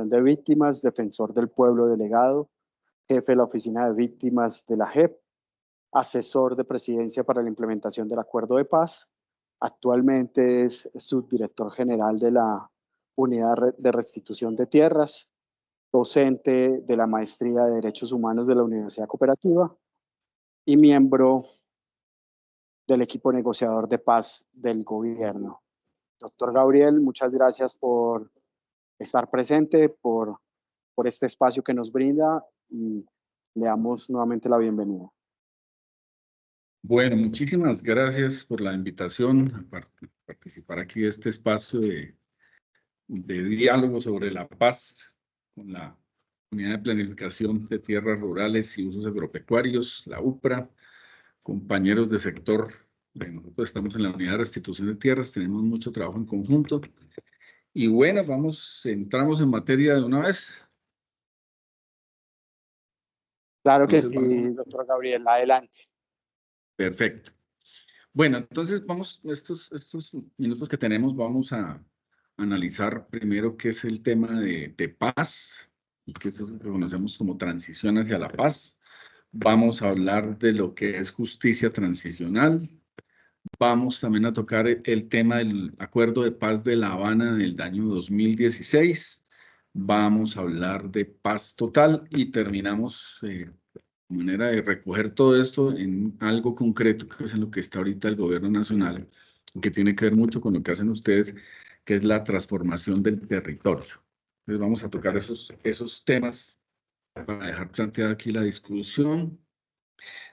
Asociación de Víctimas, defensor del pueblo delegado, jefe de la Oficina de Víctimas de la JEP, asesor de presidencia para la implementación del Acuerdo de Paz. Actualmente es subdirector general de la Unidad de Restitución de Tierras, docente de la Maestría de Derechos Humanos de la Universidad Cooperativa y miembro del equipo negociador de paz del gobierno. Doctor Gabriel, muchas gracias por estar presente, por este espacio que nos brinda y le damos nuevamente la bienvenida. Bueno, muchísimas gracias por la invitación a participar aquí de este espacio de diálogo sobre la paz con la Unidad de Planificación de Tierras Rurales y Usos Agropecuarios, la UPRA, compañeros de sector. Nosotros estamos en la Unidad de Restitución de Tierras, tenemos mucho trabajo en conjunto. Y bueno, entramos en materia de una vez. Claro que sí, doctor Gabriel, adelante. Perfecto. Bueno, entonces estos minutos que tenemos, vamos a analizar primero qué es el tema de paz, y que es lo que conocemos como transición hacia la paz. Vamos a hablar de lo que es justicia transicional. Vamos también a tocar el tema del Acuerdo de Paz de La Habana del año 2016. Vamos a hablar de paz total y terminamos manera de recoger todo esto en algo concreto, que es en lo que está ahorita el gobierno nacional, que tiene que ver mucho con lo que hacen ustedes, que es la transformación del territorio. Entonces vamos a tocar esos temas para dejar planteada aquí la discusión.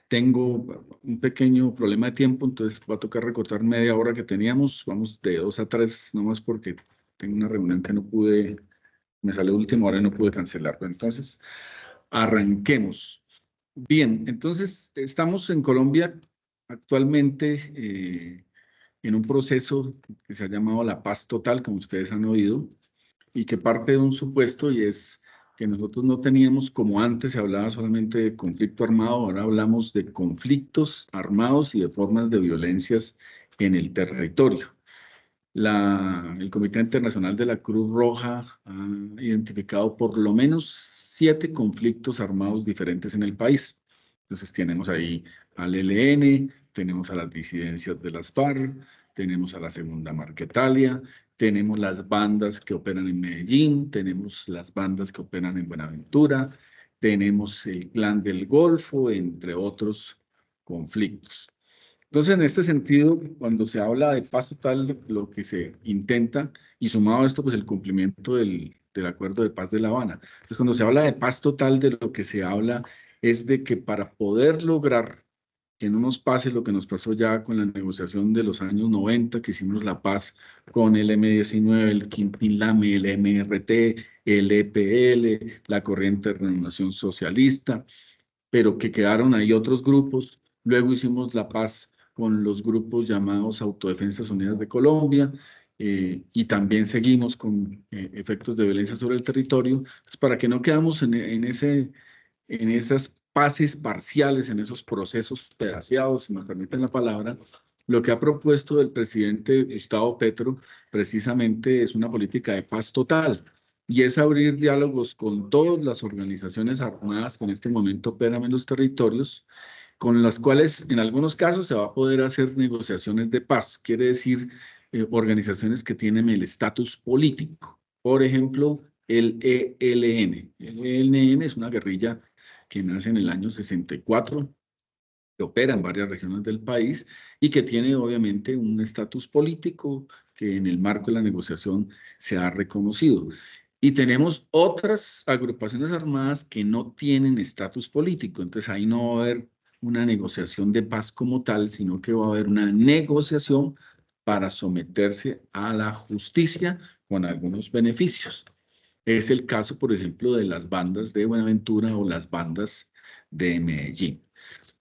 Tengo un pequeño problema de tiempo, entonces va a tocar recortar media hora que teníamos. Vamos de 2 a 3, nomás porque tengo una reunión que no pude, me salió última hora y no pude cancelarlo. Entonces, arranquemos. Bien, entonces estamos en Colombia actualmente en un proceso que se ha llamado la paz total, como ustedes han oído, y que parte de un supuesto, y es que nosotros no teníamos, como antes se hablaba solamente de conflicto armado, ahora hablamos de conflictos armados y de formas de violencias en el territorio. El Comité Internacional de la Cruz Roja ha identificado por lo menos 7 conflictos armados diferentes en el país. Entonces tenemos ahí al ELN, tenemos a las disidencias de las FARC, tenemos a la Segunda Marquetalia, tenemos las bandas que operan en Medellín, tenemos las bandas que operan en Buenaventura, tenemos el Clan del Golfo, entre otros conflictos. Entonces, en este sentido, cuando se habla de paz total, lo que se intenta, y sumado a esto, pues el cumplimiento del Acuerdo de Paz de La Habana. Entonces, cuando se habla de paz total, de lo que se habla es de que para poder lograr que no nos pase lo que nos pasó ya con la negociación de los años 90, que hicimos la paz con el M-19, el Quintín-Lame, el MRT, el EPL, la Corriente de Renovación Socialista, pero que quedaron ahí otros grupos. Luego hicimos la paz con los grupos llamados Autodefensas Unidas de Colombia, y también seguimos con efectos de violencia sobre el territorio. Pues para que no quedamos en esas paces parciales, en esos procesos pedaceados, si me permiten la palabra, lo que ha propuesto el presidente Gustavo Petro precisamente es una política de paz total, y es abrir diálogos con todas las organizaciones armadas que en este momento operan en los territorios, con las cuales en algunos casos se va a poder hacer negociaciones de paz, quiere decir organizaciones que tienen el estatus político. Por ejemplo, el ELN. El ELN es una guerrilla que nace en el año 64, que opera en varias regiones del país y que tiene obviamente un estatus político que en el marco de la negociación se ha reconocido. Y tenemos otras agrupaciones armadas que no tienen estatus político, entonces ahí no va a haber una negociación de paz como tal, sino que va a haber una negociación para someterse a la justicia con algunos beneficios. Es el caso, por ejemplo, de las bandas de Buenaventura o las bandas de Medellín.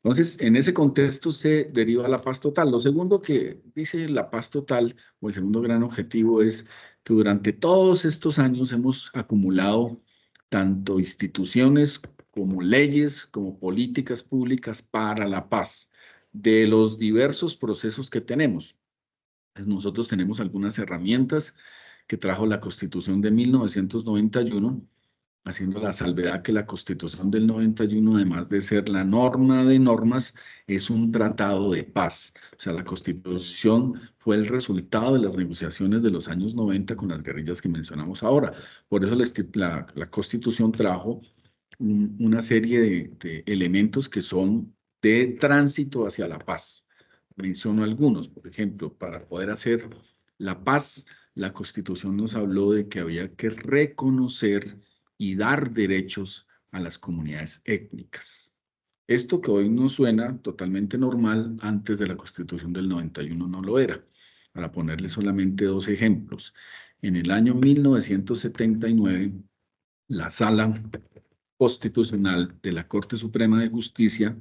Entonces, en ese contexto se deriva la paz total. Lo segundo que dice la paz total, o el segundo gran objetivo, es que durante todos estos años hemos acumulado tanto instituciones como leyes, como políticas públicas para la paz de los diversos procesos que tenemos. Nosotros tenemos algunas herramientas que trajo la Constitución de 1991, haciendo la salvedad que la Constitución del 91, además de ser la norma de normas, es un tratado de paz. O sea, la Constitución fue el resultado de las negociaciones de los años 90 con las guerrillas que mencionamos ahora. Por eso la Constitución trajo una serie de elementos que son de tránsito hacia la paz. Menciono algunos, por ejemplo, para poder hacer la paz, la Constitución nos habló de que había que reconocer y dar derechos a las comunidades étnicas. Esto que hoy nos suena totalmente normal, antes de la Constitución del 91 no lo era. Para ponerle solamente dos ejemplos. En el año 1979, la Sala Constitucional de la Corte Suprema de Justicia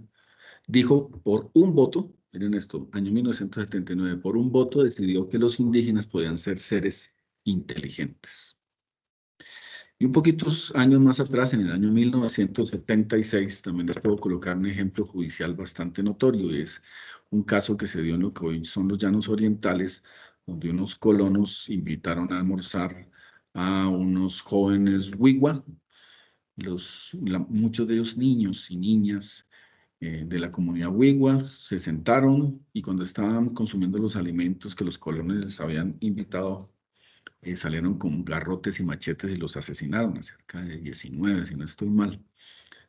dijo por un voto, miren esto, año 1979, por un voto decidió que los indígenas podían ser seres inteligentes. Y un poquitos años más atrás, en el año 1976, también les puedo colocar un ejemplo judicial bastante notorio, y es un caso que se dio en lo que hoy son los Llanos Orientales, donde unos colonos invitaron a almorzar a unos jóvenes Wigwa, muchos de ellos niños y niñas de la comunidad Wigwa, se sentaron y cuando estaban consumiendo los alimentos que los colonos les habían invitado, salieron con garrotes y machetes y los asesinaron, a cerca de 19, si no estoy mal.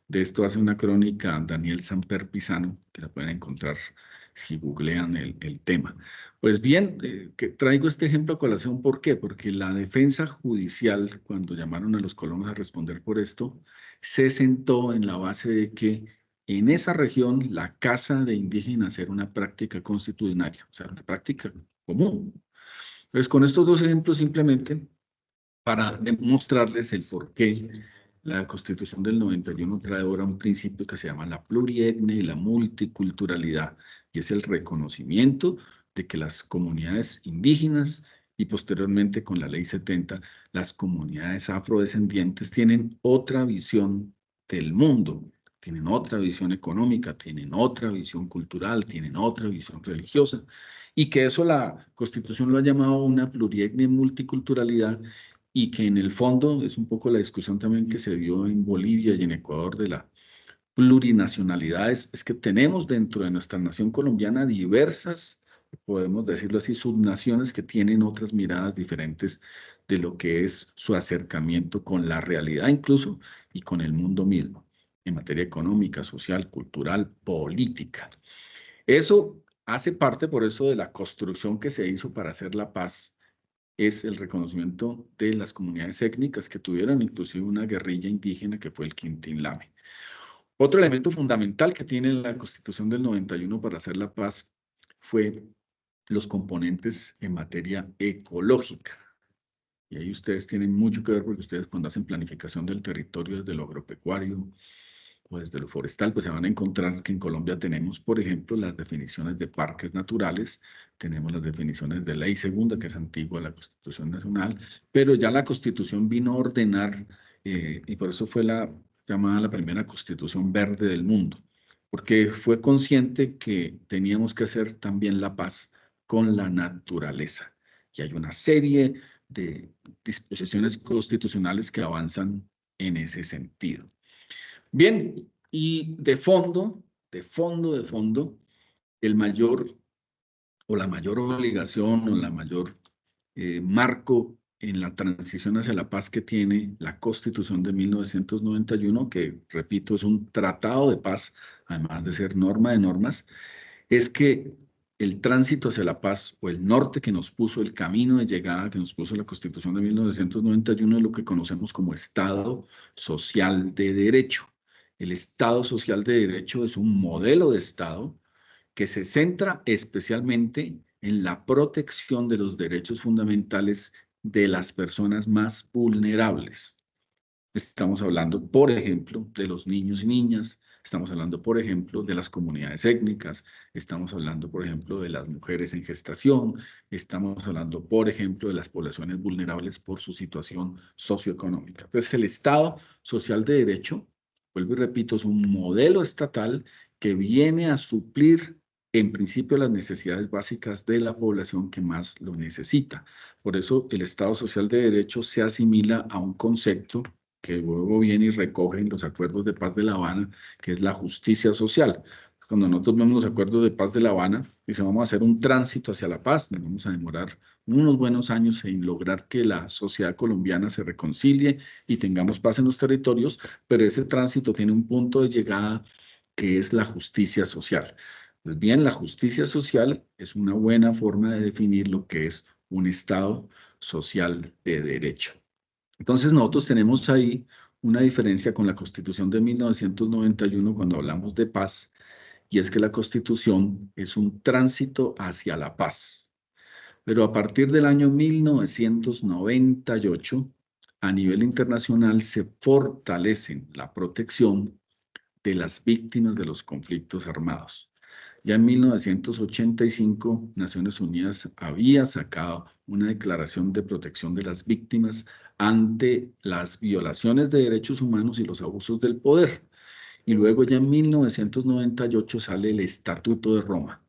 De esto hace una crónica Daniel Samper Pisano, que la pueden encontrar si googlean el tema. Pues bien, que traigo este ejemplo a colación, ¿por qué? Porque la defensa judicial, cuando llamaron a los colonos a responder por esto, se sentó en la base de que en esa región la caza de indígenas era una práctica constitucional, o sea, una práctica común. Entonces, con estos dos ejemplos simplemente para demostrarles el por qué la Constitución del 91 trae ahora un principio que se llama la plurietnia y la multiculturalidad, y es el reconocimiento de que las comunidades indígenas y posteriormente con la Ley 70, las comunidades afrodescendientes tienen otra visión del mundo, tienen otra visión económica, tienen otra visión cultural, tienen otra visión religiosa, y que eso la Constitución lo ha llamado una plurietnia y multiculturalidad, y que en el fondo es un poco la discusión también que se dio en Bolivia y en Ecuador de la plurinacionalidad, es que tenemos dentro de nuestra nación colombiana diversas, podemos decirlo así, subnaciones que tienen otras miradas diferentes de lo que es su acercamiento con la realidad incluso y con el mundo mismo, en materia económica, social, cultural, política. Eso hace parte, por eso, de la construcción que se hizo para hacer la paz, es el reconocimiento de las comunidades étnicas que tuvieron inclusive una guerrilla indígena que fue el Quintín Lame. Otro elemento fundamental que tiene la Constitución del 91 para hacer la paz fue los componentes en materia ecológica. Y ahí ustedes tienen mucho que ver porque ustedes cuando hacen planificación del territorio desde lo agropecuario o desde lo forestal, pues se van a encontrar que en Colombia tenemos, por ejemplo, las definiciones de parques naturales, tenemos las definiciones de ley segunda, que es antigua a la Constitución Nacional, pero ya la Constitución vino a ordenar, y por eso fue llamada la primera Constitución verde del mundo, porque fue consciente que teníamos que hacer también la paz con la naturaleza. Y hay una serie de disposiciones constitucionales que avanzan en ese sentido. Bien, y de fondo, el mayor o la mayor obligación o la mayor marco en la transición hacia la paz que tiene la Constitución de 1991, que repito, es un tratado de paz, además de ser norma de normas, es que el tránsito hacia la paz o el norte que nos puso, el camino de llegada que nos puso la Constitución de 1991 es lo que conocemos como Estado Social de Derecho. El Estado Social de Derecho es un modelo de Estado que se centra especialmente en la protección de los derechos fundamentales de las personas más vulnerables. Estamos hablando, por ejemplo, de los niños y niñas, estamos hablando, por ejemplo, de las comunidades étnicas, estamos hablando, por ejemplo, de las mujeres en gestación, estamos hablando, por ejemplo, de las poblaciones vulnerables por su situación socioeconómica. Entonces, el Estado Social de Derecho, vuelvo y repito, es un modelo estatal que viene a suplir en principio las necesidades básicas de la población que más lo necesita. Por eso el Estado Social de Derecho se asimila a un concepto que luego viene y recoge en los acuerdos de paz de La Habana, que es la justicia social. Cuando nosotros vemos los acuerdos de paz de La Habana, dice, vamos a hacer un tránsito hacia la paz, nos vamos a demorar unos buenos años en lograr que la sociedad colombiana se reconcilie y tengamos paz en los territorios, pero ese tránsito tiene un punto de llegada que es la justicia social. Pues bien, la justicia social es una buena forma de definir lo que es un Estado social de derecho. Entonces nosotros tenemos ahí una diferencia con la Constitución de 1991 cuando hablamos de paz, y es que la Constitución es un tránsito hacia la paz. Pero a partir del año 1998, a nivel internacional se fortalecen la protección de las víctimas de los conflictos armados. Ya en 1985, Naciones Unidas había sacado una declaración de protección de las víctimas ante las violaciones de derechos humanos y los abusos del poder. Y luego ya en 1998 sale el Estatuto de Roma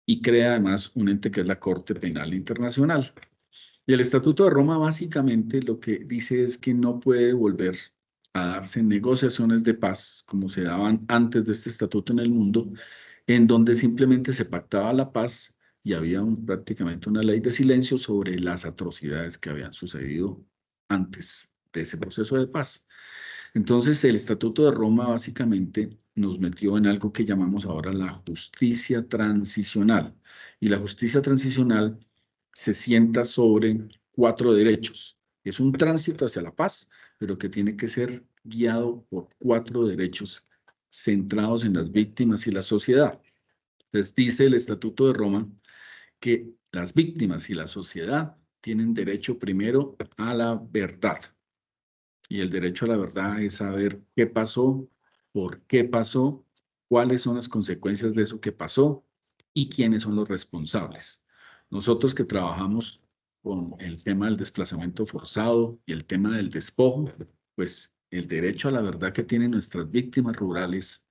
y crea además un ente que es la Corte Penal Internacional. Y el Estatuto de Roma básicamente lo que dice es que no puede volver a darse negociaciones de paz como se daban antes de este estatuto en el mundo, en donde simplemente se pactaba la paz y había prácticamente una ley de silencio sobre las atrocidades que habían sucedido antes de ese proceso de paz. Entonces, el Estatuto de Roma básicamente nos metió en algo que llamamos ahora la justicia transicional. Y la justicia transicional se sienta sobre 4 derechos. Es un tránsito hacia la paz, pero que tiene que ser guiado por 4 derechos centrados en las víctimas y la sociedad. Entonces, dice el Estatuto de Roma que las víctimas y la sociedad tienen derecho primero a la verdad. Y el derecho a la verdad es saber qué pasó, por qué pasó, cuáles son las consecuencias de eso que pasó y quiénes son los responsables. Nosotros que trabajamos con el tema del desplazamiento forzado y el tema del despojo, pues el derecho a la verdad que tienen nuestras víctimas rurales,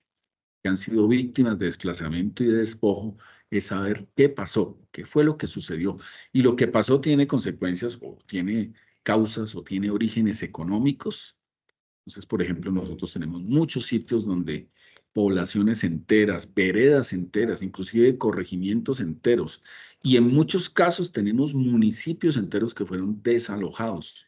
que han sido víctimas de desplazamiento y de despojo, es saber qué pasó, qué fue lo que sucedió. Y lo que pasó tiene consecuencias o tiene causas o tiene orígenes económicos. Entonces, por ejemplo, nosotros tenemos muchos sitios donde poblaciones enteras, veredas enteras, inclusive corregimientos enteros, y en muchos casos tenemos municipios enteros que fueron desalojados.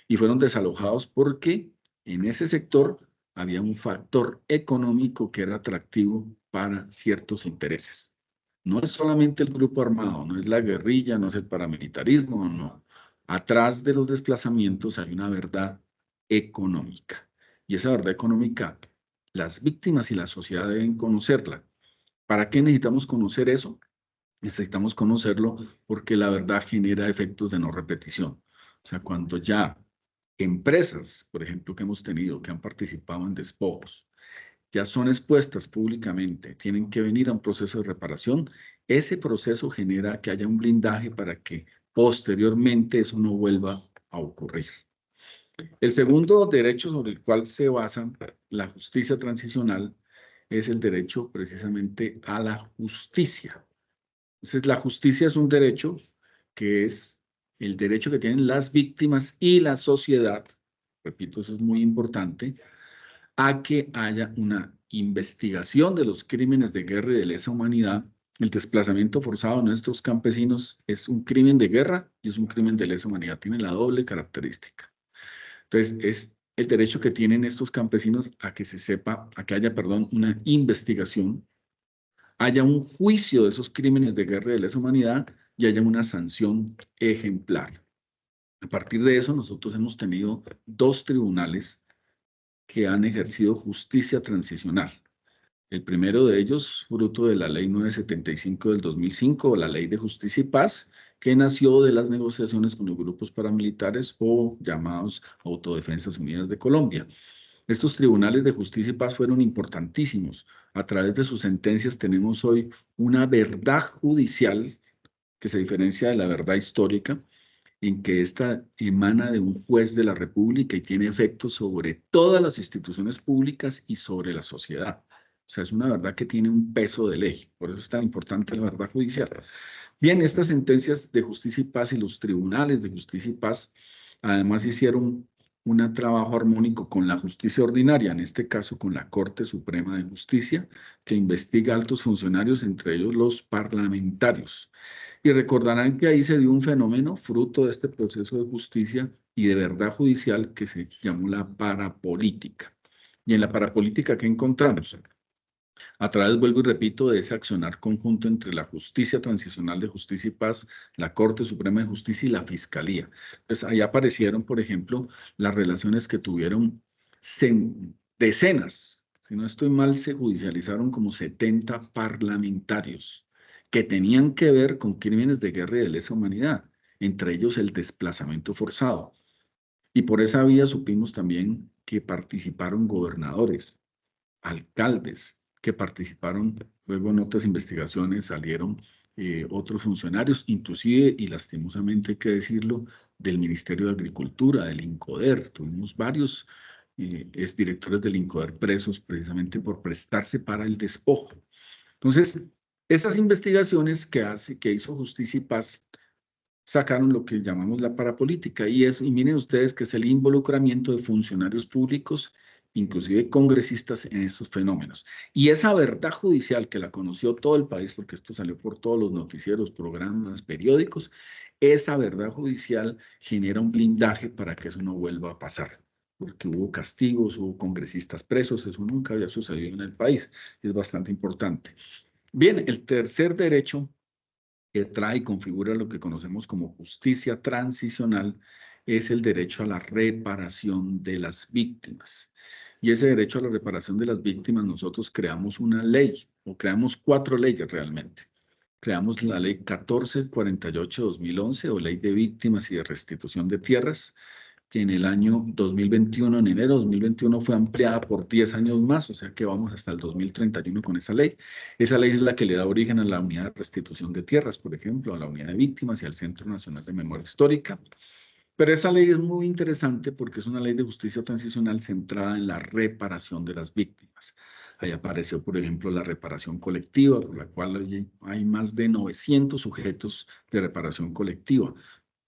Y fueron desalojados porque en ese sector había un factor económico que era atractivo para ciertos intereses. No es solamente el grupo armado, no es la guerrilla, no es el paramilitarismo, no. Atrás de los desplazamientos hay una verdad económica. Y esa verdad económica, las víctimas y la sociedad deben conocerla. ¿Para qué necesitamos conocer eso? Necesitamos conocerlo porque la verdad genera efectos de no repetición. O sea, cuando ya empresas, por ejemplo, que hemos tenido, que han participado en despojos, ya son expuestas públicamente, tienen que venir a un proceso de reparación, ese proceso genera que haya un blindaje para que posteriormente eso no vuelva a ocurrir. El segundo derecho sobre el cual se basa la justicia transicional es el derecho precisamente a la justicia. Entonces, la justicia es un derecho que es el derecho que tienen las víctimas y la sociedad, repito, eso es muy importante, a que haya una investigación de los crímenes de guerra y de lesa humanidad. El desplazamiento forzado de nuestros campesinos es un crimen de guerra y es un crimen de lesa humanidad, tiene la doble característica. Entonces, es el derecho que tienen estos campesinos a que se sepa, a que haya, perdón, una investigación, haya un juicio de esos crímenes de guerra y de lesa humanidad y haya una sanción ejemplar. A partir de eso, nosotros hemos tenido 2 tribunales que han ejercido justicia transicional. El primero de ellos, fruto de la Ley 975 del 2005, o la Ley de Justicia y Paz, que nació de las negociaciones con los grupos paramilitares o llamados Autodefensas Unidas de Colombia. Estos tribunales de justicia y paz fueron importantísimos. A través de sus sentencias tenemos hoy una verdad judicial que se diferencia de la verdad histórica, en que esta emana de un juez de la República y tiene efectos sobre todas las instituciones públicas y sobre la sociedad. O sea, es una verdad que tiene un peso de ley. Por eso es tan importante la verdad judicial. Bien, estas sentencias de justicia y paz y los tribunales de justicia y paz, además hicieron un trabajo armónico con la justicia ordinaria, en este caso con la Corte Suprema de Justicia, que investiga altos funcionarios, entre ellos los parlamentarios. Y recordarán que ahí se dio un fenómeno fruto de este proceso de justicia y de verdad judicial que se llamó la parapolítica. Y en la parapolítica, ¿qué encontramos? A través, vuelvo y repito, de ese accionar conjunto entre la Justicia Transicional de Justicia y Paz, la Corte Suprema de Justicia y la Fiscalía. Pues ahí aparecieron, por ejemplo, las relaciones que tuvieron decenas, si no estoy mal, se judicializaron como 70 parlamentarios que tenían que ver con crímenes de guerra y de lesa humanidad, entre ellos el desplazamiento forzado. Y por esa vía supimos también que participaron gobernadores, alcaldes que participaron. Luego en otras investigaciones salieron otros funcionarios, inclusive, y lastimosamente hay que decirlo, del Ministerio de Agricultura, del INCODER. Tuvimos varios exdirectores del INCODER presos precisamente por prestarse para el despojo. Entonces, esas investigaciones que hizo Justicia y Paz sacaron lo que llamamos la parapolítica, y miren ustedes que es el involucramiento de funcionarios públicos, inclusive congresistas, en estos fenómenos. Y esa verdad judicial que la conoció todo el país, porque esto salió por todos los noticieros, programas, periódicos, esa verdad judicial genera un blindaje para que eso no vuelva a pasar, porque hubo castigos, hubo congresistas presos, eso nunca había sucedido en el país, es bastante importante. Bien, el tercer derecho que trae y configura lo que conocemos como justicia transicional es el derecho a la reparación de las víctimas. Y ese derecho a la reparación de las víctimas, nosotros creamos una ley, o creamos 4 leyes realmente. Creamos la ley 1448-2011, o ley de víctimas y de restitución de tierras, que en el año 2021, en enero de 2021, fue ampliada por 10 años más, o sea que vamos hasta el 2031 con esa ley. Esa ley es la que le da origen a la Unidad de Restitución de Tierras, por ejemplo, a la Unidad de Víctimas y al Centro Nacional de Memoria Histórica. Pero esa ley es muy interesante porque es una ley de justicia transicional centrada en la reparación de las víctimas. Ahí apareció, por ejemplo, la reparación colectiva, por la cual hay más de 900 sujetos de reparación colectiva,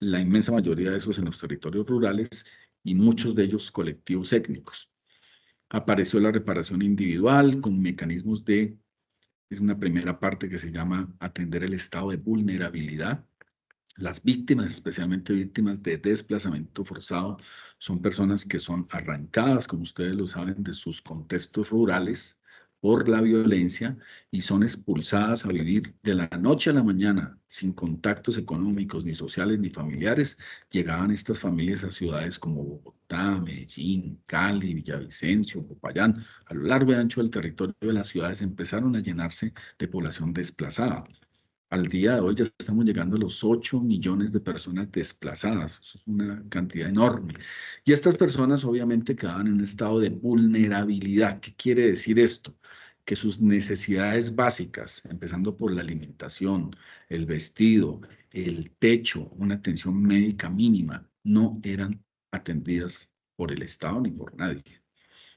la inmensa mayoría de esos en los territorios rurales y muchos de ellos colectivos étnicos. Apareció la reparación individual con mecanismos es una primera parte que se llama atender el estado de vulnerabilidad. Las víctimas, especialmente víctimas de desplazamiento forzado, son personas que son arrancadas, como ustedes lo saben, de sus contextos rurales por la violencia y son expulsadas a vivir de la noche a la mañana sin contactos económicos, ni sociales, ni familiares. Llegaban estas familias a ciudades como Bogotá, Medellín, Cali, Villavicencio, Popayán. A lo largo y ancho del territorio de las ciudades empezaron a llenarse de población desplazada. Al día de hoy ya estamos llegando a los 8 millones de personas desplazadas. Eso es una cantidad enorme. Y estas personas obviamente quedaban en un estado de vulnerabilidad. ¿Qué quiere decir esto? Que sus necesidades básicas, empezando por la alimentación, el vestido, el techo, una atención médica mínima, no eran atendidas por el Estado ni por nadie.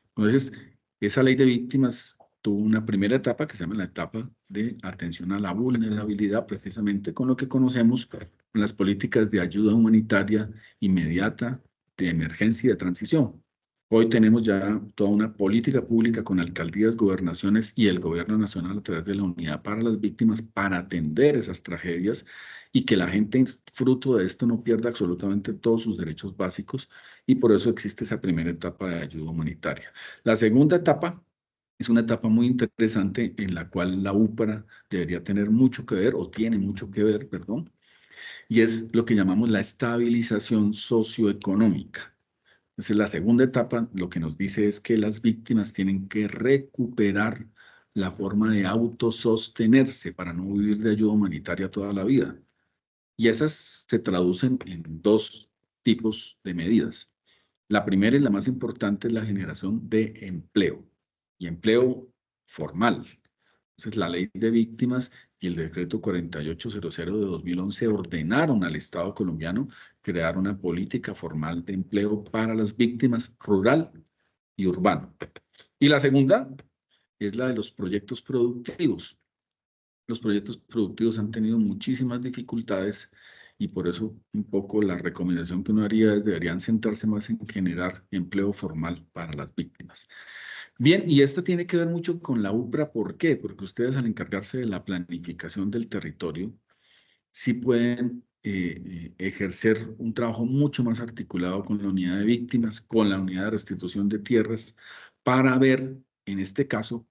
Entonces, esa ley de víctimas tuvo una primera etapa que se llama la etapa de atención a la vulnerabilidad, precisamente con lo que conocemos las políticas de ayuda humanitaria inmediata, de emergencia y de transición. Hoy tenemos ya toda una política pública con alcaldías, gobernaciones y el gobierno nacional a través de la Unidad para las Víctimas para atender esas tragedias y que la gente, fruto de esto, no pierda absolutamente todos sus derechos básicos, y por eso existe esa primera etapa de ayuda humanitaria. La segunda etapa es una etapa muy interesante en la cual la UPRA debería tener mucho que ver, o tiene mucho que ver, perdón, y es lo que llamamos la estabilización socioeconómica. Entonces, la segunda etapa lo que nos dice es que las víctimas tienen que recuperar la forma de autosostenerse para no vivir de ayuda humanitaria toda la vida. Y esas se traducen en 2 tipos de medidas. La primera y la más importante es la generación de empleo, y empleo formal. Entonces, la ley de víctimas y el decreto 4800 de 2011 ordenaron al Estado colombiano crear una política formal de empleo para las víctimas rural y urbano. Y la segunda es la de los proyectos productivos. Los proyectos productivos han tenido muchísimas dificultades y por eso un poco la recomendación que uno haría es deberían centrarse más en generar empleo formal para las víctimas. Bien, y esto tiene que ver mucho con la UPRA. ¿Por qué? Porque ustedes al encargarse de la planificación del territorio, sí pueden ejercer un trabajo mucho más articulado con la unidad de víctimas, con la unidad de restitución de tierras, para ver, en este caso,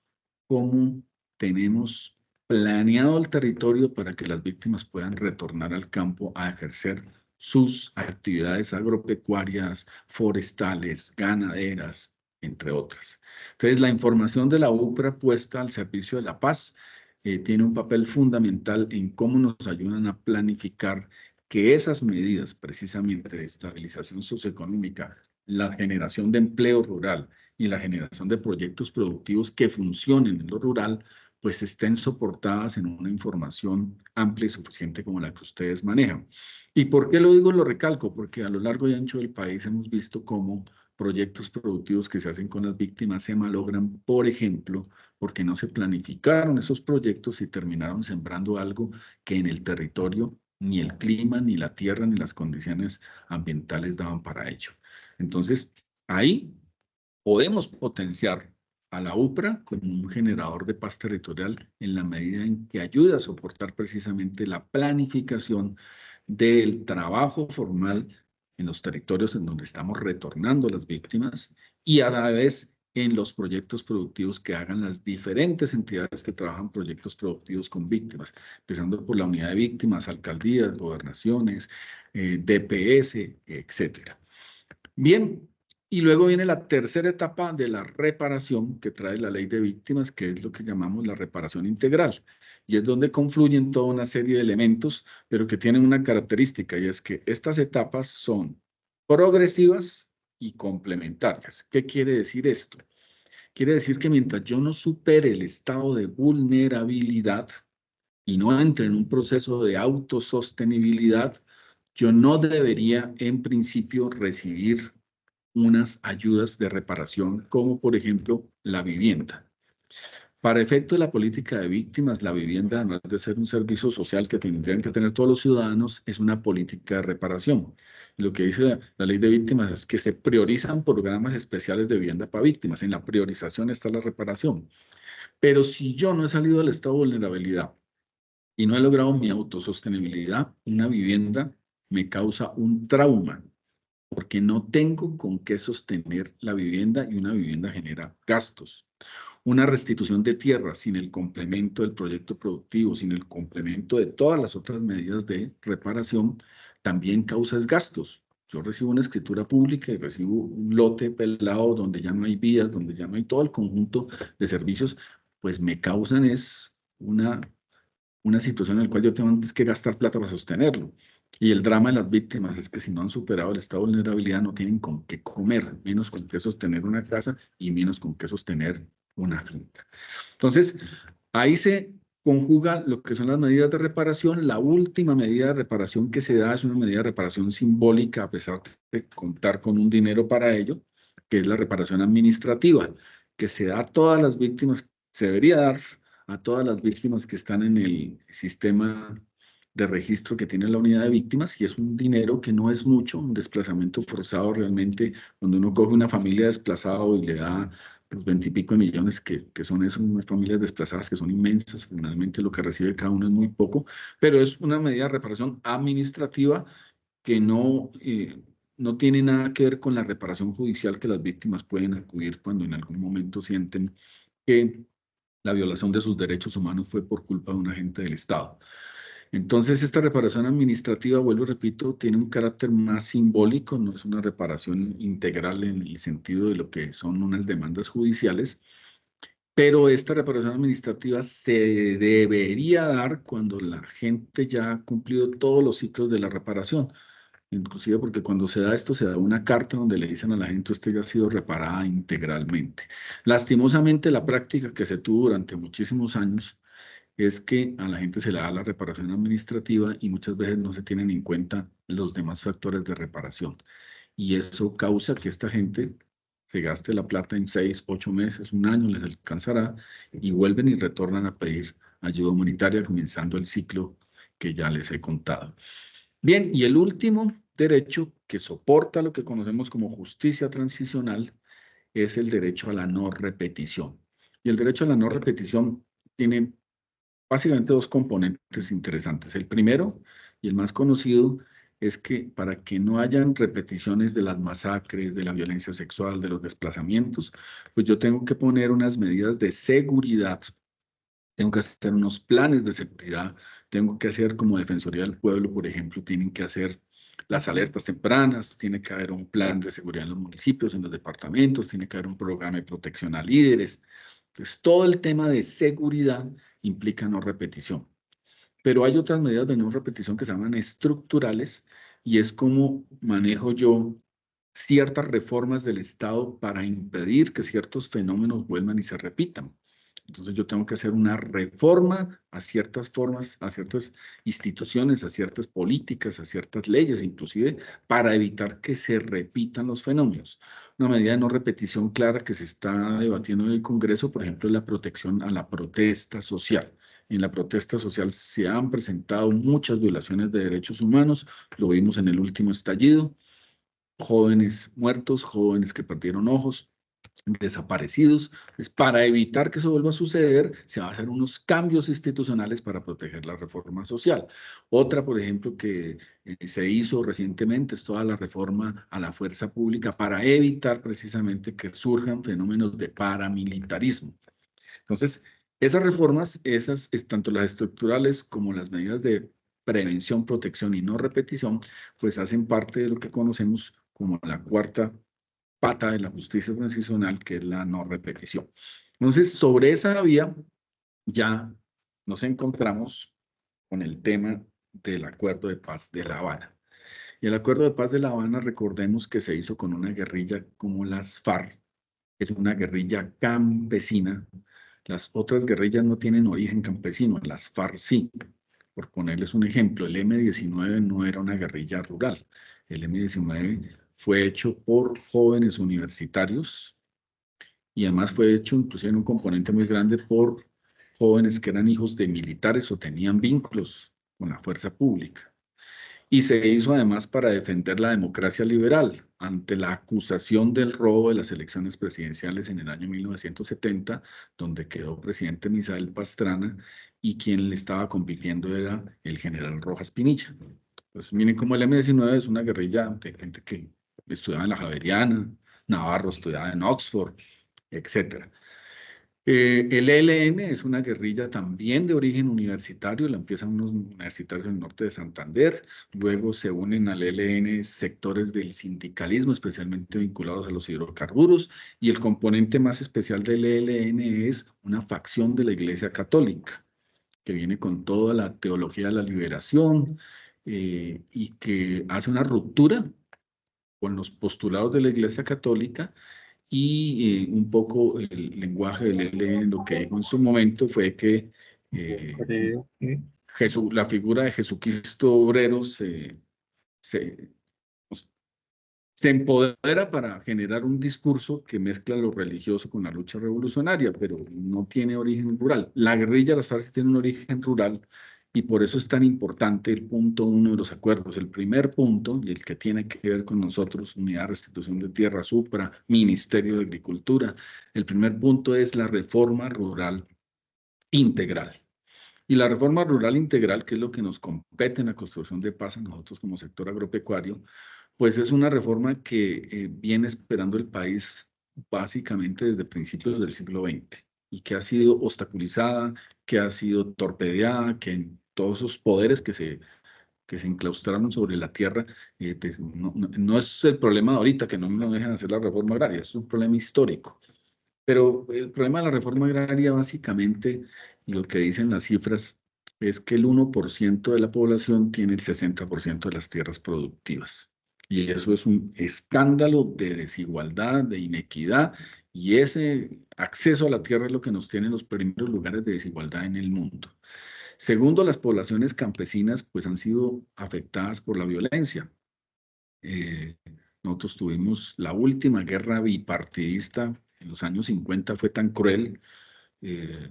cómo tenemos planeado el territorio para que las víctimas puedan retornar al campo a ejercer sus actividades agropecuarias, forestales, ganaderas, entre otras. Entonces, la información de la UPRA puesta al servicio de la paz tiene un papel fundamental en cómo nos ayudan a planificar que esas medidas precisamente de estabilización socioeconómica, la generación de empleo rural y la generación de proyectos productivos que funcionen en lo rural, pues estén soportadas en una información amplia y suficiente como la que ustedes manejan. ¿Y por qué lo digo y lo recalco? Porque a lo largo y ancho del país hemos visto cómo proyectos productivos que se hacen con las víctimas se malogran, por ejemplo, porque no se planificaron esos proyectos y terminaron sembrando algo que en el territorio ni el clima, ni la tierra, ni las condiciones ambientales daban para ello. Entonces, ahí podemos potenciar a la UPRA como un generador de paz territorial en la medida en que ayuda a soportar precisamente la planificación del trabajo formal en los territorios en donde estamos retornando a las víctimas y a la vez en los proyectos productivos que hagan las diferentes entidades que trabajan proyectos productivos con víctimas, empezando por la unidad de víctimas, alcaldías, gobernaciones, DPS, etcétera. Bien, y luego viene la tercera etapa de la reparación que trae la ley de víctimas, que es lo que llamamos la reparación integral. Y es donde confluyen toda una serie de elementos, pero que tienen una característica, y es que estas etapas son progresivas y complementarias. ¿Qué quiere decir esto? Quiere decir que mientras yo no supere el estado de vulnerabilidad y no entre en un proceso de autosostenibilidad, yo no debería en principio recibir unas ayudas de reparación, como por ejemplo la vivienda. Para efecto de la política de víctimas, la vivienda, además de ser un servicio social que tendrían que tener todos los ciudadanos, es una política de reparación. Lo que dice la ley de víctimas es que se priorizan programas especiales de vivienda para víctimas. En la priorización está la reparación. Pero si yo no he salido del estado de vulnerabilidad y no he logrado mi autosostenibilidad, una vivienda me causa un trauma porque no tengo con qué sostener la vivienda y una vivienda genera gastos. Una restitución de tierra sin el complemento del proyecto productivo, sin el complemento de todas las otras medidas de reparación, también causa gastos. Yo recibo una escritura pública y recibo un lote pelado donde ya no hay vías, donde ya no hay todo el conjunto de servicios, pues me causan es una situación en la cual yo tengo antes que gastar plata para sostenerlo. Y el drama de las víctimas es que si no han superado el estado de vulnerabilidad no tienen con qué comer, menos con qué sostener una casa y menos con qué sostener una finca. Entonces, ahí se conjuga lo que son las medidas de reparación. La última medida de reparación que se da es una medida de reparación simbólica, a pesar de contar con un dinero para ello, que es la reparación administrativa, que se da a todas las víctimas, se debería dar a todas las víctimas que están en el sistema de registro que tiene la unidad de víctimas, y es un dinero que no es mucho, un desplazamiento forzado realmente, cuando uno coge una familia desplazada y le da los 20 y pico de millones que son esas unas familias desplazadas que son inmensas, finalmente lo que recibe cada uno es muy poco, pero es una medida de reparación administrativa que no tiene nada que ver con la reparación judicial que las víctimas pueden acudir cuando en algún momento sienten que la violación de sus derechos humanos fue por culpa de un agente del Estado. Entonces, esta reparación administrativa, vuelvo y repito, tiene un carácter más simbólico, no es una reparación integral en el sentido de lo que son unas demandas judiciales, pero esta reparación administrativa se debería dar cuando la gente ya ha cumplido todos los ciclos de la reparación. Inclusive porque cuando se da esto, se da una carta donde le dicen a la gente, usted ya ha sido reparada integralmente. Lastimosamente, la práctica que se tuvo durante muchísimos años es que a la gente se le da la reparación administrativa y muchas veces no se tienen en cuenta los demás factores de reparación. Y eso causa que esta gente se gaste la plata en 6, 8 meses, un año, les alcanzará, y vuelven y retornan a pedir ayuda humanitaria, comenzando el ciclo que ya les he contado. Bien, y el último derecho que soporta lo que conocemos como justicia transicional es el derecho a la no repetición. Y el derecho a la no repetición tiene básicamente dos componentes interesantes. El primero, y el más conocido, es que para que no hayan repeticiones de las masacres, de la violencia sexual, de los desplazamientos, pues yo tengo que poner unas medidas de seguridad, tengo que hacer unos planes de seguridad, tengo que hacer como Defensoría del Pueblo, por ejemplo, tienen que hacer las alertas tempranas, tiene que haber un plan de seguridad en los municipios, en los departamentos, tiene que haber un programa de protección a líderes. Entonces, todo el tema de seguridad implica no repetición. Pero hay otras medidas de no repetición que se llaman estructurales y es como manejo yo ciertas reformas del Estado para impedir que ciertos fenómenos vuelvan y se repitan. Entonces yo tengo que hacer una reforma a ciertas formas, a ciertas instituciones, a ciertas políticas, a ciertas leyes, inclusive para evitar que se repitan los fenómenos. Una medida de no repetición clara que se está debatiendo en el Congreso, por ejemplo, es la protección a la protesta social. En la protesta social se han presentado muchas violaciones de derechos humanos, lo vimos en el último estallido, jóvenes muertos, jóvenes que perdieron ojos, desaparecidos. Pues para evitar que eso vuelva a suceder, se van a hacer unos cambios institucionales para proteger la reforma social. Otra, por ejemplo, que se hizo recientemente es toda la reforma a la fuerza pública para evitar precisamente que surjan fenómenos de paramilitarismo. Entonces, esas reformas, tanto las estructurales como las medidas de prevención, protección y no repetición, pues hacen parte de lo que conocemos como la cuarta pata de la justicia transicional, que es la no repetición. Entonces, sobre esa vía ya nos encontramos con el tema del Acuerdo de Paz de La Habana. Y el Acuerdo de Paz de La Habana, recordemos que se hizo con una guerrilla como las FARC, que es una guerrilla campesina. Las otras guerrillas no tienen origen campesino, las FARC sí. Por ponerles un ejemplo, el M-19 no era una guerrilla rural. El M-19 fue hecho por jóvenes universitarios y además fue hecho inclusive en un componente muy grande por jóvenes que eran hijos de militares o tenían vínculos con la fuerza pública. Y se hizo además para defender la democracia liberal ante la acusación del robo de las elecciones presidenciales en el año 1970, donde quedó presidente Misael Pastrana y quien le estaba compitiendo era el general Rojas Pinilla. Pues miren cómo el M-19 es una guerrilla de gente que estudiaba en la Javeriana, Navarro estudiaba en Oxford, etcétera. El ELN es una guerrilla también de origen universitario, la empiezan unos universitarios en el norte de Santander, luego se unen al ELN sectores del sindicalismo, especialmente vinculados a los hidrocarburos, y el componente más especial del ELN es una facción de la Iglesia Católica, que viene con toda la teología de la liberación y que hace una ruptura con los postulados de la Iglesia Católica y un poco el lenguaje de Lele lo que dijo en su momento fue que la figura de Jesucristo obrero se, se empodera para generar un discurso que mezcla lo religioso con la lucha revolucionaria, pero no tiene origen rural. La guerrilla de las FARC tiene un origen rural y por eso es tan importante el punto 1 de los acuerdos. El primer punto, y el que tiene que ver con nosotros, Unidad de Restitución de Tierra Supra, Ministerio de Agricultura, el primer punto es la reforma rural integral. Y la reforma rural integral, que es lo que nos compete en la construcción de paz a nosotros como sector agropecuario, pues es una reforma que viene esperando el país básicamente desde principios del siglo XX y que ha sido obstaculizada, que ha sido torpedeada, que en todos esos poderes que se enclaustraron sobre la tierra, pues no es el problema de ahorita que no nos dejan hacer la reforma agraria, es un problema histórico. Pero el problema de la reforma agraria básicamente, y lo que dicen las cifras, es que el 1% de la población tiene el 60% de las tierras productivas. Y eso es un escándalo de desigualdad, de inequidad, y ese acceso a la tierra es lo que nos tiene en los primeros lugares de desigualdad en el mundo. Segundo, las poblaciones campesinas pues han sido afectadas por la violencia. Nosotros tuvimos la última guerra bipartidista en los años 50, fue tan cruel, eh,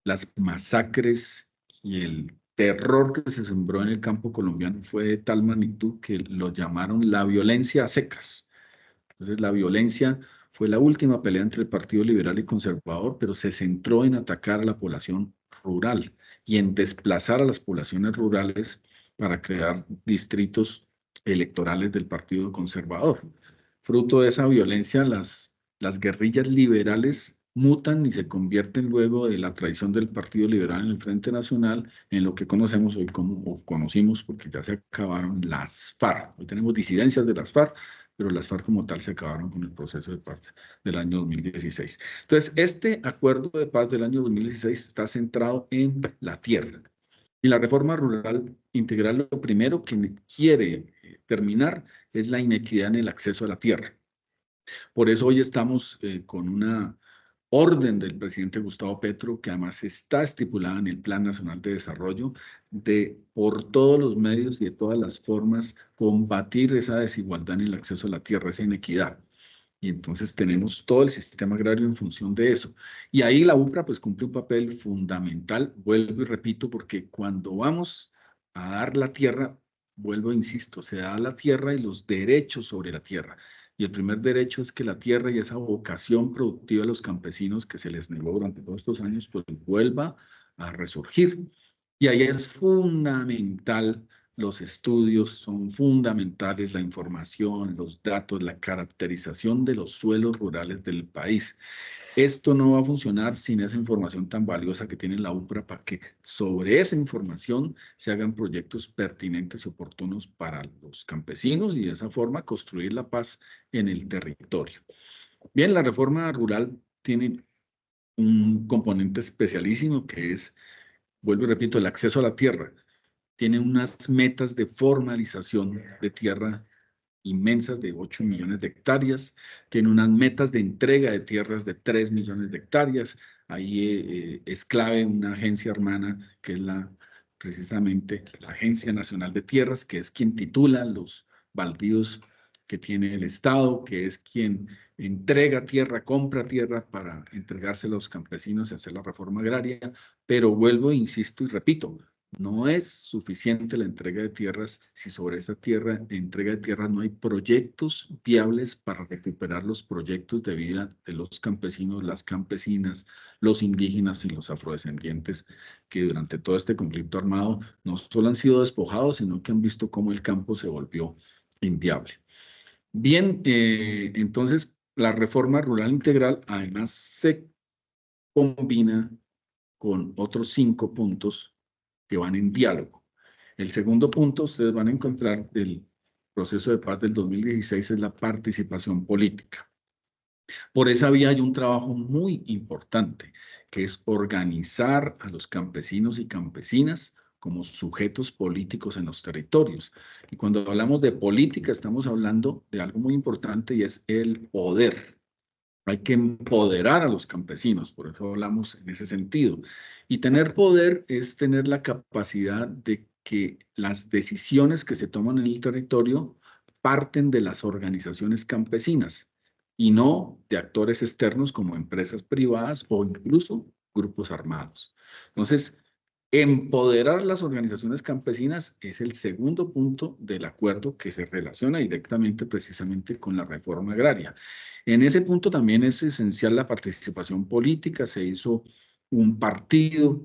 las masacres y el terror que se sembró en el campo colombiano fue de tal magnitud que lo llamaron la violencia a secas. Entonces, la violencia fue la última pelea entre el Partido Liberal y Conservador, pero se centró en atacar a la población rural y en desplazar a las poblaciones rurales para crear distritos electorales del Partido Conservador. Fruto de esa violencia, las guerrillas liberales mutan y se convierten luego de la traición del Partido Liberal en el Frente Nacional en lo que conocemos hoy como, o conocimos porque ya se acabaron, las FARC. Hoy tenemos disidencias de las FARC, pero las FARC como tal se acabaron con el proceso de paz del año 2016. Entonces, este acuerdo de paz del año 2016 está centrado en la tierra. Y la reforma rural integral lo primero que quiere terminar es la inequidad en el acceso a la tierra. Por eso hoy estamos con una orden del presidente Gustavo Petro, que además está estipulada en el Plan Nacional de Desarrollo, de por todos los medios y de todas las formas combatir esa desigualdad en el acceso a la tierra, esa inequidad. Y entonces tenemos todo el sistema agrario en función de eso. Y ahí la UPRA pues cumple un papel fundamental, vuelvo y repito, porque cuando vamos a dar la tierra, vuelvo e insisto, se da la tierra y los derechos sobre la tierra. Y el primer derecho es que la tierra y esa vocación productiva de los campesinos que se les negó durante todos estos años, pues vuelva a resurgir. Y ahí es fundamental, los estudios son fundamentales, la información, los datos, la caracterización de los suelos rurales del país. Esto no va a funcionar sin esa información tan valiosa que tiene la UPRA para que sobre esa información se hagan proyectos pertinentes y oportunos para los campesinos y de esa forma construir la paz en el territorio. Bien, la reforma rural tiene un componente especialísimo que es, vuelvo y repito, el acceso a la tierra. Tiene unas metas de formalización de tierra inmensas de 8 millones de hectáreas, tiene unas metas de entrega de tierras de 3 millones de hectáreas. Ahí es clave una agencia hermana que es precisamente la Agencia Nacional de Tierras, que es quien titula los baldíos que tiene el Estado, que es quien entrega tierra, compra tierra para entregársela a los campesinos y hacer la reforma agraria. Pero vuelvo, insisto y repito, no es suficiente la entrega de tierras si sobre esa tierra, entrega de tierras, no hay proyectos viables para recuperar los proyectos de vida de los campesinos, las campesinas, los indígenas y los afrodescendientes que durante todo este conflicto armado no solo han sido despojados, sino que han visto cómo el campo se volvió inviable. Bien, entonces la reforma rural integral además se combina con otros 5 puntos que van en diálogo. El segundo punto, ustedes van a encontrar del proceso de paz del 2016, es la participación política. Por esa vía hay un trabajo muy importante, que es organizar a los campesinos y campesinas como sujetos políticos en los territorios. Y cuando hablamos de política, estamos hablando de algo muy importante y es el poder. Hay que empoderar a los campesinos, por eso hablamos en ese sentido. Y tener poder es tener la capacidad de que las decisiones que se toman en el territorio parten de las organizaciones campesinas y no de actores externos como empresas privadas o incluso grupos armados. Entonces, empoderar las organizaciones campesinas es el segundo punto del acuerdo que se relaciona directamente precisamente con la reforma agraria. En ese punto también es esencial la participación política. Se hizo un partido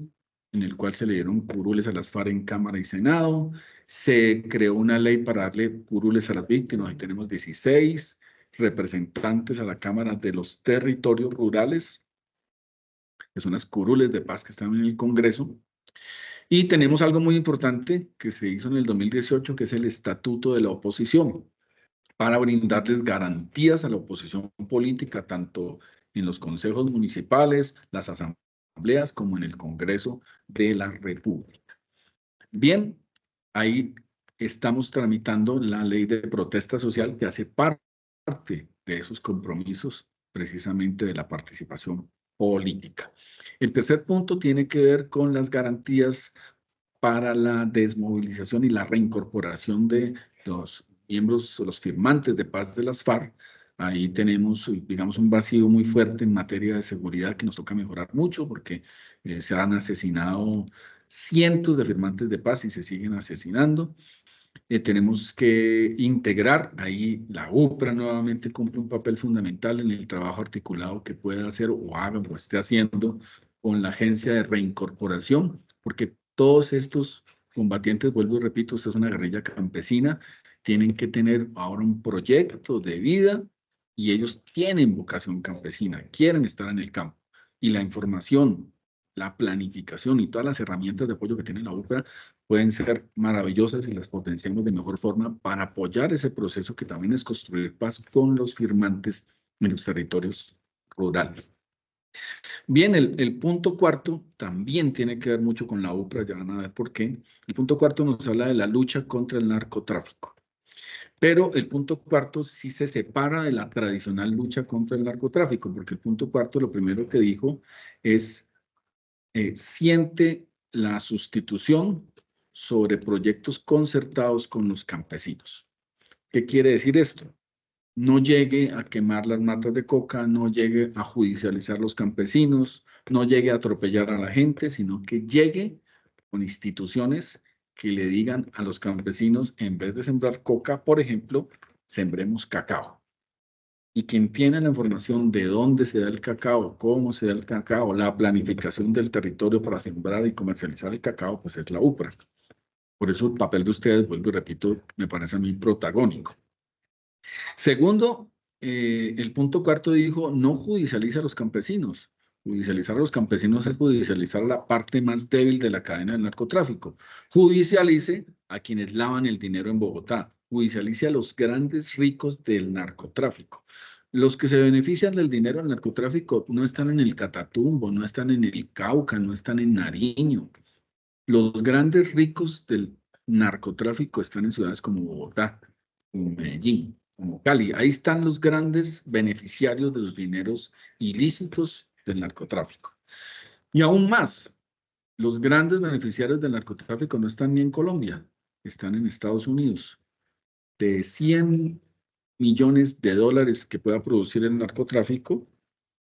en el cual se le dieron curules a las FARC en Cámara y Senado. Se creó una ley para darle curules a las víctimas. Ahí tenemos 16 representantes a la Cámara de los territorios rurales, que son las curules de paz que están en el Congreso. Y tenemos algo muy importante que se hizo en el 2018, que es el Estatuto de la Oposición, para brindarles garantías a la oposición política, tanto en los consejos municipales, las asambleas, como en el Congreso de la República. Bien, ahí estamos tramitando la ley de protesta social que hace parte de esos compromisos precisamente de la participación política. El tercer punto tiene que ver con las garantías para la desmovilización y la reincorporación de los miembros o los firmantes de paz de las FARC, ahí tenemos, digamos, un vacío muy fuerte en materia de seguridad que nos toca mejorar mucho porque se han asesinado cientos de firmantes de paz y se siguen asesinando. Tenemos que integrar, ahí la UPRA nuevamente cumple un papel fundamental en el trabajo articulado que pueda hacer o haga o esté haciendo con la Agencia de Reincorporación, porque todos estos combatientes, vuelvo y repito, esto es una guerrilla campesina, tienen que tener ahora un proyecto de vida y ellos tienen vocación campesina, quieren estar en el campo. Y la información, la planificación y todas las herramientas de apoyo que tiene la UPRA pueden ser maravillosas y las potenciamos de mejor forma para apoyar ese proceso que también es construir paz con los firmantes en los territorios rurales. Bien, el punto cuarto también tiene que ver mucho con la UPRA, ya van a ver por qué. El punto cuarto nos habla de la lucha contra el narcotráfico. Pero el punto cuarto sí se separa de la tradicional lucha contra el narcotráfico, porque el punto cuarto lo primero que dijo es, siente la sustitución sobre proyectos concertados con los campesinos. ¿Qué quiere decir esto? No llegue a quemar las matas de coca, no llegue a judicializar los campesinos, no llegue a atropellar a la gente, sino que llegue con instituciones que le digan a los campesinos, en vez de sembrar coca, por ejemplo, sembremos cacao. Y quien tiene la información de dónde se da el cacao, cómo se da el cacao, la planificación del territorio para sembrar y comercializar el cacao, pues es la UPRA. Por eso el papel de ustedes, vuelvo y repito, me parece a mí protagónico. Segundo, el punto cuarto dijo, no judicializa a los campesinos. Judicializar a los campesinos es judicializar la parte más débil de la cadena del narcotráfico. Judicialice a quienes lavan el dinero en Bogotá. Judicialice a los grandes ricos del narcotráfico. Los que se benefician del dinero del narcotráfico no están en el Catatumbo, no están en el Cauca, no están en Nariño. Los grandes ricos del narcotráfico están en ciudades como Bogotá, como Medellín, como Cali. Ahí están los grandes beneficiarios de los dineros ilícitos del narcotráfico. Y aún más, los grandes beneficiarios del narcotráfico no están ni en Colombia, están en Estados Unidos. De 100 millones de dólares que pueda producir el narcotráfico,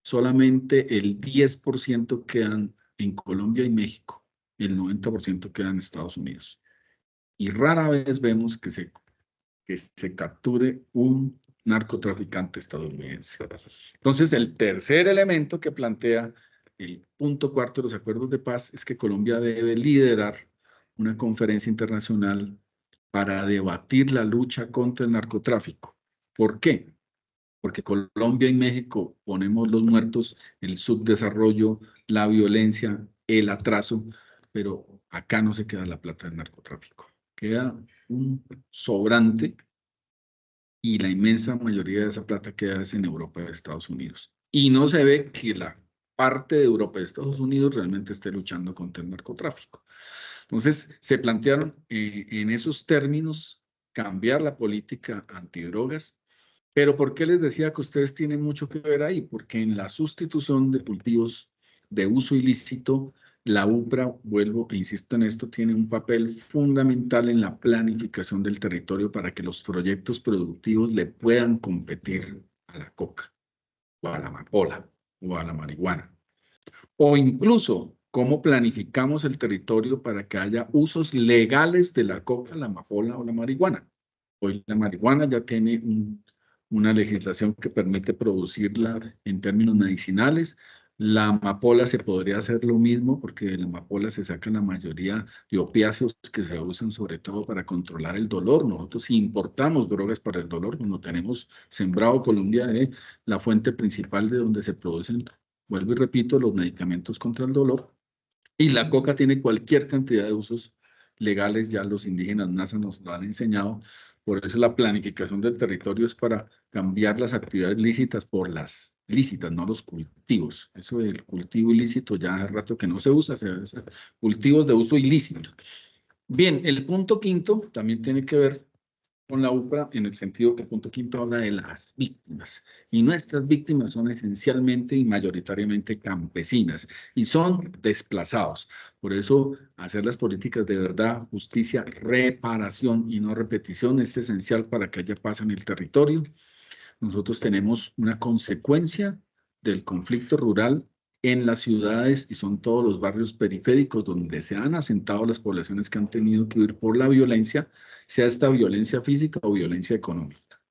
solamente el 10% quedan en Colombia y México. El 90% queda en Estados Unidos. Y rara vez vemos que se capture un narcotraficante estadounidense. Entonces, el tercer elemento que plantea el punto cuarto de los acuerdos de paz es que Colombia debe liderar una conferencia internacional para debatir la lucha contra el narcotráfico. ¿Por qué? Porque Colombia y México ponemos los muertos, el subdesarrollo, la violencia, el atraso, pero acá no se queda la plata del narcotráfico. Queda un sobrante y la inmensa mayoría de esa plata queda en Europa y Estados Unidos. Y no se ve que la parte de Europa y Estados Unidos realmente esté luchando contra el narcotráfico. Entonces, se plantearon en esos términos cambiar la política antidrogas. Pero ¿por qué les decía que ustedes tienen mucho que ver ahí? Porque en la sustitución de cultivos de uso ilícito, la UPRA, vuelvo e insisto en esto, tiene un papel fundamental en la planificación del territorio para que los proyectos productivos le puedan competir a la coca, o a la amapola, o a la marihuana. O incluso cómo planificamos el territorio para que haya usos legales de la coca, la amapola o la marihuana. Hoy la marihuana ya tiene una legislación que permite producirla en términos medicinales. La amapola se podría hacer lo mismo porque de la amapola se sacan la mayoría de opiáceos que se usan sobre todo para controlar el dolor. Nosotros importamos drogas para el dolor, no tenemos sembrado Colombia de la fuente principal de donde se producen, vuelvo y repito, los medicamentos contra el dolor. Y la coca tiene cualquier cantidad de usos legales, ya los indígenas NASA nos lo han enseñado. Por eso la planificación del territorio es para cambiar las actividades lícitas por las lícitas, no los cultivos. Eso del cultivo ilícito ya hace rato que no se usa, se hace cultivos de uso ilícito. Bien, el punto quinto también tiene que ver con la UPRA en el sentido que el punto quinto habla de las víctimas. Y nuestras víctimas son esencialmente y mayoritariamente campesinas y son desplazados. Por eso, hacer las políticas de verdad, justicia, reparación y no repetición es esencial para que haya paz en el territorio. Nosotros tenemos una consecuencia del conflicto rural en las ciudades y son todos los barrios periféricos donde se han asentado las poblaciones que han tenido que huir por la violencia, sea esta violencia física o violencia económica.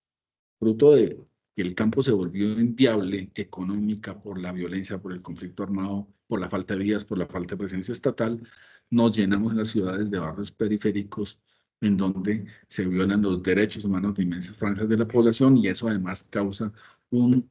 Fruto de que el campo se volvió inviable económica por la violencia, por el conflicto armado, por la falta de vías, por la falta de presencia estatal, nos llenamos las ciudades de barrios periféricos en donde se violan los derechos humanos de inmensas franjas de la población y eso además causa un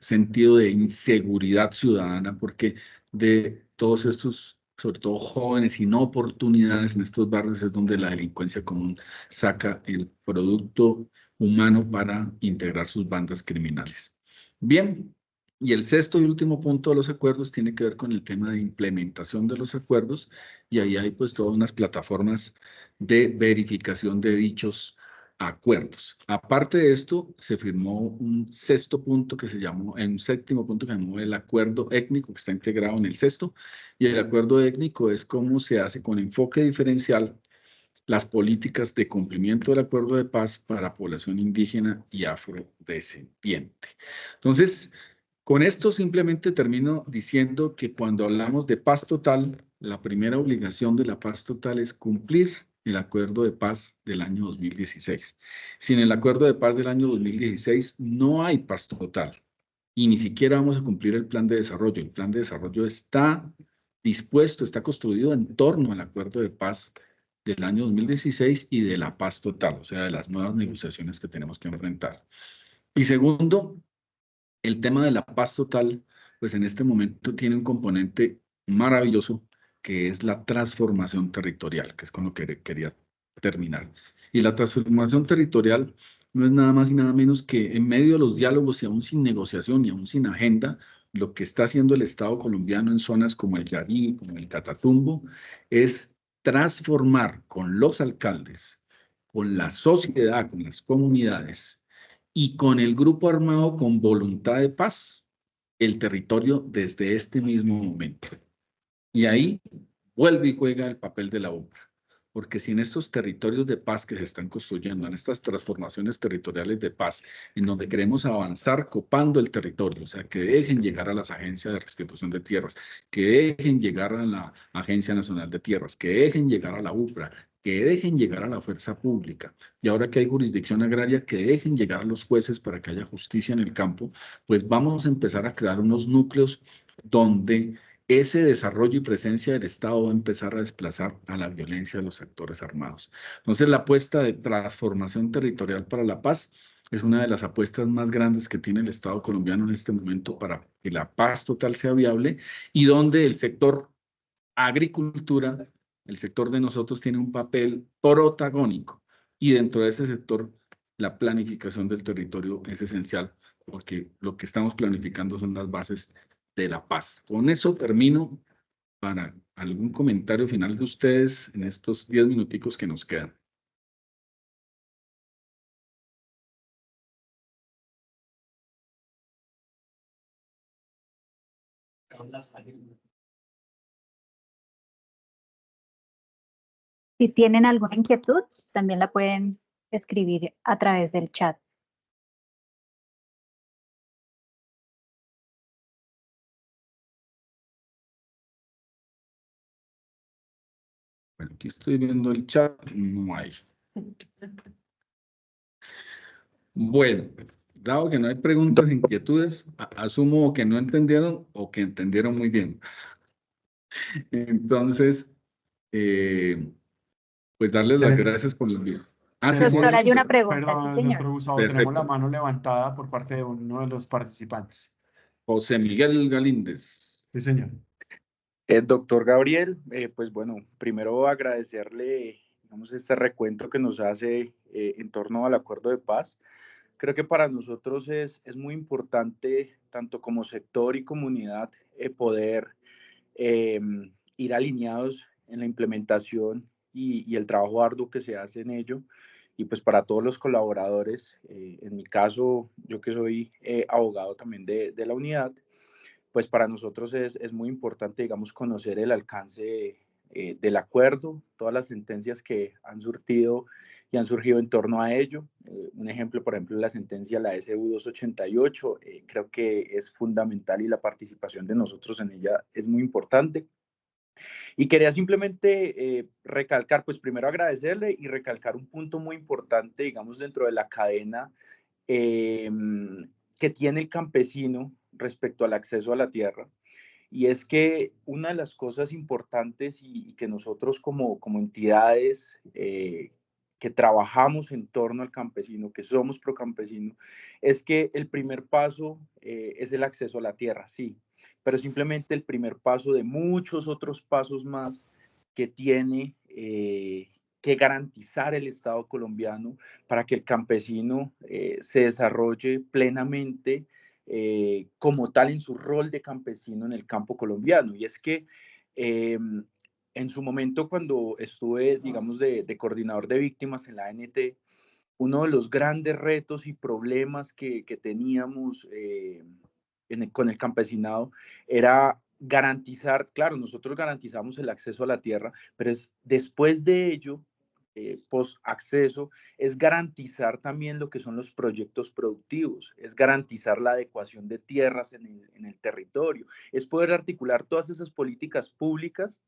sentido de inseguridad ciudadana porque de todos estos, sobre todo jóvenes sin oportunidades en estos barrios es donde la delincuencia común saca el producto humano para integrar sus bandas criminales. Bien, y el sexto y último punto de los acuerdos tiene que ver con el tema de implementación de los acuerdos y ahí hay pues todas unas plataformas de verificación de dichos acuerdos. Aparte de esto, se firmó un sexto punto que se llamó, un séptimo punto que se llamó el acuerdo étnico, que está integrado en el sexto, y el acuerdo étnico es cómo se hace con enfoque diferencial las políticas de cumplimiento del acuerdo de paz para población indígena y afrodescendiente. Entonces, con esto simplemente termino diciendo que cuando hablamos de paz total, la primera obligación de la paz total es cumplir el acuerdo de paz del año 2016. Sin el acuerdo de paz del año 2016 no hay paz total y ni siquiera vamos a cumplir el plan de desarrollo. El plan de desarrollo está dispuesto, está construido en torno al acuerdo de paz del año 2016 y de la paz total, o sea, de las nuevas negociaciones que tenemos que enfrentar. Y segundo, el tema de la paz total, pues en este momento tiene un componente maravilloso que es la transformación territorial, que es con lo que quería terminar. Y la transformación territorial no es nada más y nada menos que en medio de los diálogos y aún sin negociación y aún sin agenda, lo que está haciendo el Estado colombiano en zonas como el Yarí, como el Catatumbo, es transformar con los alcaldes, con la sociedad, con las comunidades, y con el grupo armado con voluntad de paz el territorio desde este mismo momento. Y ahí vuelve y juega el papel de la UPRA, porque si en estos territorios de paz que se están construyendo, en estas transformaciones territoriales de paz, en donde queremos avanzar copando el territorio, o sea, que dejen llegar a las agencias de restitución de tierras, que dejen llegar a la Agencia Nacional de Tierras, que dejen llegar a la UPRA, que dejen llegar a la fuerza pública, y ahora que hay jurisdicción agraria, que dejen llegar a los jueces para que haya justicia en el campo, pues vamos a empezar a crear unos núcleos donde ese desarrollo y presencia del Estado va a empezar a desplazar a la violencia de los actores armados. Entonces, la apuesta de transformación territorial para la paz es una de las apuestas más grandes que tiene el Estado colombiano en este momento para que la paz total sea viable y donde el sector agricultura, el sector de nosotros tiene un papel protagónico y dentro de ese sector la planificación del territorio es esencial porque lo que estamos planificando son las bases de la paz. Con eso termino para algún comentario final de ustedes en estos 10 minuticos que nos quedan. Si tienen alguna inquietud, también la pueden escribir a través del chat. Bueno, aquí estoy viendo el chat, no hay. Bueno, dado que no hay preguntas, inquietudes, asumo que no entendieron o que entendieron muy bien. Entonces, pues darles las gracias por el envío. Ah, sí, Doctor, sí. hay una pregunta, Perdón, sí, señor. doctor Gustavo, tenemos la Perfecto. mano levantada por parte de uno de los participantes. José Miguel Galíndez. Sí, señor. Doctor Gabriel, pues bueno, primero agradecerle, digamos, este recuento que nos hace en torno al acuerdo de paz. Creo que para nosotros es muy importante, tanto como sector y comunidad, poder ir alineados en la implementación y el trabajo arduo que se hace en ello. y pues para todos los colaboradores, en mi caso, yo que soy abogado también de la unidad, pues para nosotros es muy importante, digamos, conocer el alcance del acuerdo, todas las sentencias que han surtido y han surgido en torno a ello. Un ejemplo, por ejemplo, la sentencia, la SU 288, creo que es fundamental y la participación de nosotros en ella es muy importante. Y quería simplemente recalcar, pues primero agradecerle y recalcar un punto muy importante, digamos, dentro de la cadena que tiene el campesino respecto al acceso a la tierra. Y es que una de las cosas importantes y que nosotros como entidades que trabajamos en torno al campesino, que somos pro campesino, es que el primer paso es el acceso a la tierra, sí, pero simplemente el primer paso de muchos otros pasos más que tiene que garantizar el Estado colombiano para que el campesino se desarrolle plenamente como tal en su rol de campesino en el campo colombiano. Y es que en su momento cuando estuve, digamos, de coordinador de víctimas en la ANT, uno de los grandes retos y problemas que teníamos con el campesinado era garantizar, claro, nosotros garantizamos el acceso a la tierra, pero es después de ello, post acceso, es garantizar también lo que son los proyectos productivos, es garantizar la adecuación de tierras en el territorio, es poder articular todas esas políticas públicas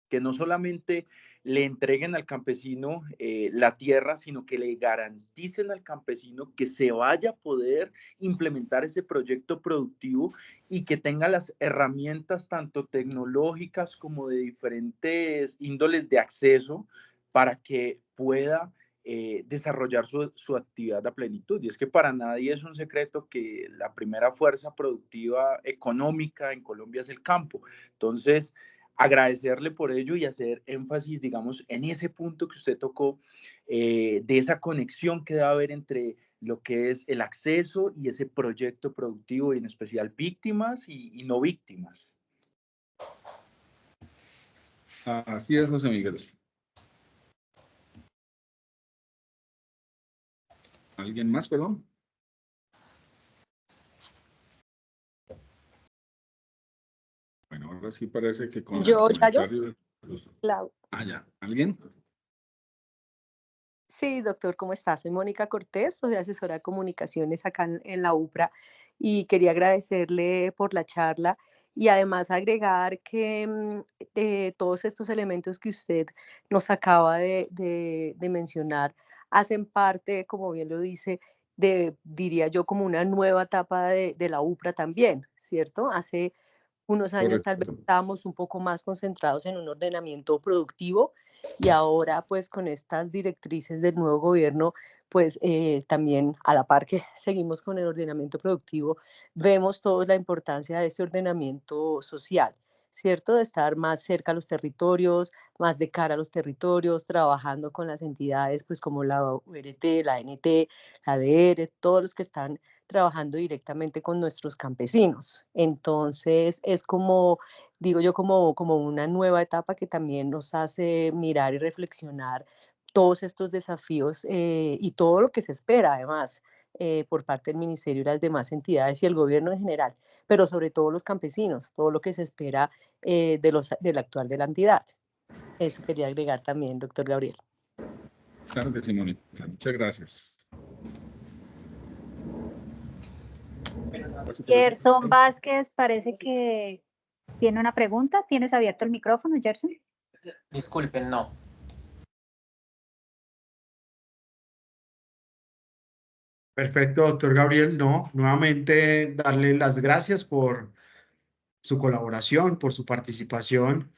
que no solamente le entreguen al campesino la tierra, sino que le garanticen al campesino que se vaya a poder implementar ese proyecto productivo y que tenga las herramientas tanto tecnológicas como de diferentes índoles de acceso para que pueda desarrollar su actividad a plenitud. Y es que para nadie es un secreto que la primera fuerza productiva económica en Colombia es el campo. Entonces, agradecerle por ello y hacer énfasis, digamos, en ese punto que usted tocó, de esa conexión que debe haber entre lo que es el acceso y ese proyecto productivo, y en especial víctimas y no víctimas. Así es, José Miguel. ¿Alguien más, perdón? Bueno, ahora sí parece que con el comentario... Clau. Ya. ¿Alguien? Sí, doctor, ¿cómo estás? Soy Mónica Cortés, soy asesora de comunicaciones acá en la UPRA y quería agradecerle por la charla y además agregar que de todos estos elementos que usted nos acaba de mencionar hacen parte, como bien lo dice, diría yo, como una nueva etapa de la UPRA también, ¿cierto? Hace unos años tal vez Correcto. estábamos un poco más concentrados en un ordenamiento productivo y ahora pues con estas directrices del nuevo gobierno pues también a la par que seguimos con el ordenamiento productivo, vemos toda la importancia de ese ordenamiento social, ¿cierto? De estar más cerca a los territorios, más de cara a los territorios, trabajando con las entidades pues como la URT, la ANT, la ADR, todos los que están trabajando directamente con nuestros campesinos. Entonces es como, digo yo, como una nueva etapa que también nos hace mirar y reflexionar todos estos desafíos y todo lo que se espera además por parte del Ministerio y las demás entidades y el gobierno en general, pero sobre todo los campesinos, todo lo que se espera del actual de la entidad. Eso quería agregar también, doctor Gabriel. Claro que sí, Mónica. Muchas gracias. Gerson Vázquez parece que tiene una pregunta. ¿Tienes abierto el micrófono, Gerson? Disculpen, no. Perfecto, doctor Gabriel. No, nuevamente darle las gracias por su colaboración, por su participación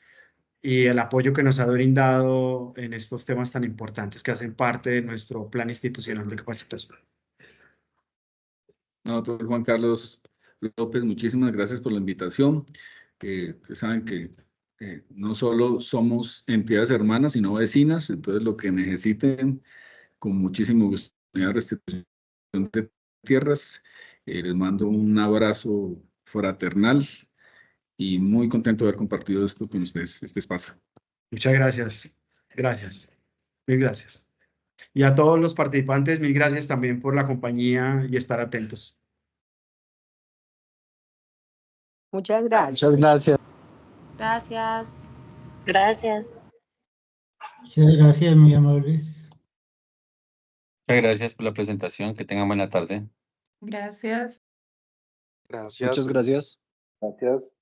y el apoyo que nos ha brindado en estos temas tan importantes que hacen parte de nuestro plan institucional de capacitación. No, doctor Juan Carlos López, muchísimas gracias por la invitación. Ustedes saben que no solo somos entidades hermanas, sino vecinas, entonces lo que necesiten, con muchísimo gusto, restitución de tierras. Les mando un abrazo fraternal y muy contento de haber compartido esto con ustedes, este espacio. Muchas gracias. Gracias. Mil gracias. Y a todos los participantes, mil gracias también por la compañía y estar atentos. Muchas gracias. Muchas gracias. Gracias. Gracias. Muchas gracias, muy amables. Muchas gracias por la presentación. Que tengan buena tarde. Gracias. Gracias. Muchas gracias. Gracias.